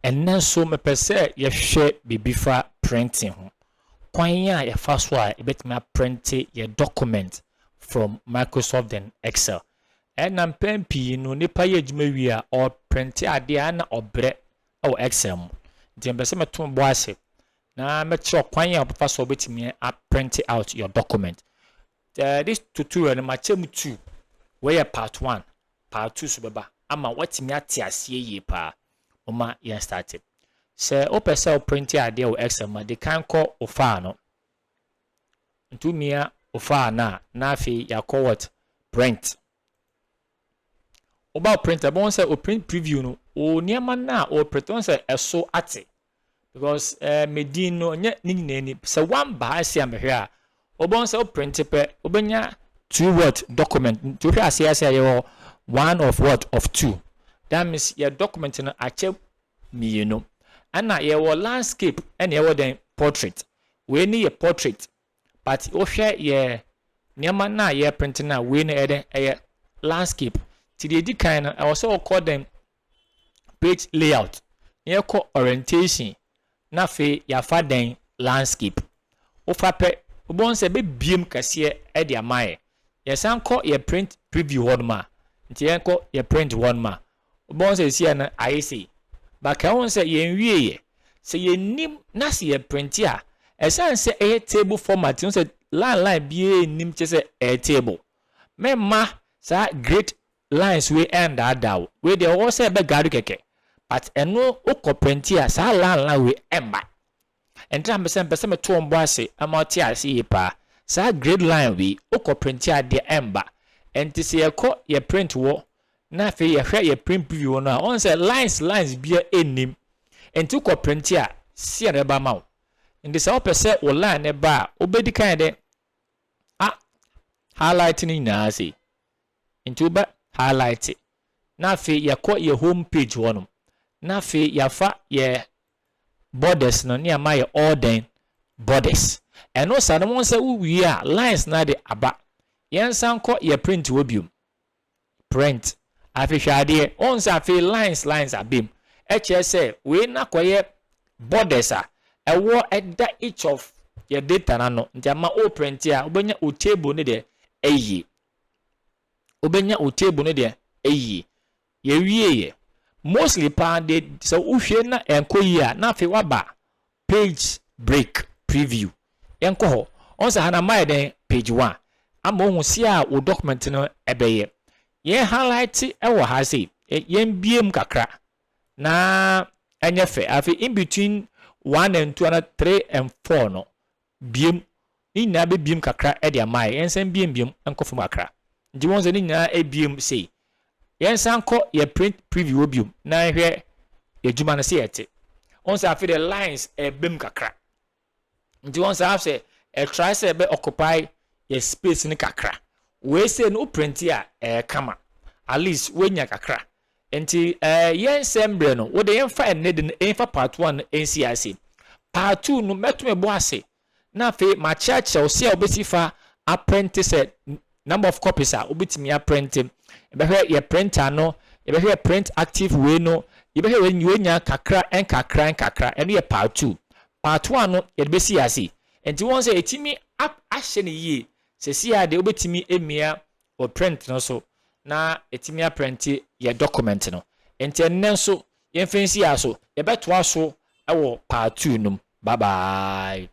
And then so me per se ye share bibi fa printing ho. Kwan ya ye fa so a ebetimi print ye document from Microsoft and Excel. And I'm pempi no nipa ye adwuma wi a or print ade a na obre o Excel mo. Nti mbese meto bo ase na me kire kwan ya ofa so obetimi print out your document. This tutorial ma chem 2 where part 1 part 2 so beba ama watimi ate ase ye pa oma yen started. Se o pese o print ade o Excel ma de kan ko ofa no ntumia ofa na afi yakọ what print oba printer bon say o print preview no o niam na o print on say eso ate because medin no nya nyinani se one ba ase amhwe a obon say o print pe obenya 2 word document to hwe ase aye one of what of 2 that means your document no ache mienu ana ye wo landscape and ye wo den portrait we ni ye portrait but o hwe ye niam na ye print na we na eden landscape ti the kind I also call them page layout. Ye call orientation. Na fe ya fa den landscape. O fa pe obon se be biem kase e de amaye. Ye san call ye print preview one ma. Nti ye call ye print one ma. Obon se sia na IC. Ba ka won se ye nwie ye. Se ye nim na se ye print a. E san se e table format. On se line bie nim che se e table. Me ma sa great lines we end that we dey also be gadu keke but eno o print a sa line we emba entra mbese me to mbo ase amoti ase yipa sa grade line we o print a de emba enti se ye print wo na fe ye hwe ye print preview no on say lines bia enim enti ko print a se re ba ma enti se o pese o line ne ba obedi kan de highlighting na ase enti ba highlight it. Na fe ya kwa ye home page one. Na fe ya fa ye borders no ni ama ye all borders. And no sa no one say we are lines na de aba. Yen san kwa ye print wobium. Print. Afi hwade on sa fe lines abim. Eche say we na kwa ye borders a ewo eda each of ye data na no. Nti ama o print ya obenya o table ne de eyi. Obenya o table no de eyi ye wieye mostly pa de so uhwe na enko yi a na fe waba page break preview enko ho on sa na mai den page 1 ama ohun si a o document no ebeye ye highlight ewo ha say yen biem kakra na enye fe afi in between 1 and 2 and 3 and 4 no biem ni na be biem kakra e de mai yen biem enko fu kakra ndi won se ni nyina ebiem sei yen san ko ye print preview obium na hwe ejuma na se yete on se afi the lines ebem kakra ndi won se afse e try se be occupy ye space ni kakra we say no print ya kama at least we nya kakra enti yen sembre no wo de yen fa enne de yen fa part 1 NCIC part 2 no meto me bo ase na fe ma chacha o se obesi fa apprentice number of copies are obitimi a printing ebe ye printer no ebe ye print active we no ebe ye when you nya kakra eno ye part 2 part 1 no ye be see ase enti won say etimi ahye ne yi se see ade obitimi emia o print no so na etimi a print ye document no enti enen so ye fancy aso ye beto aso ewo part 2 num bye bye.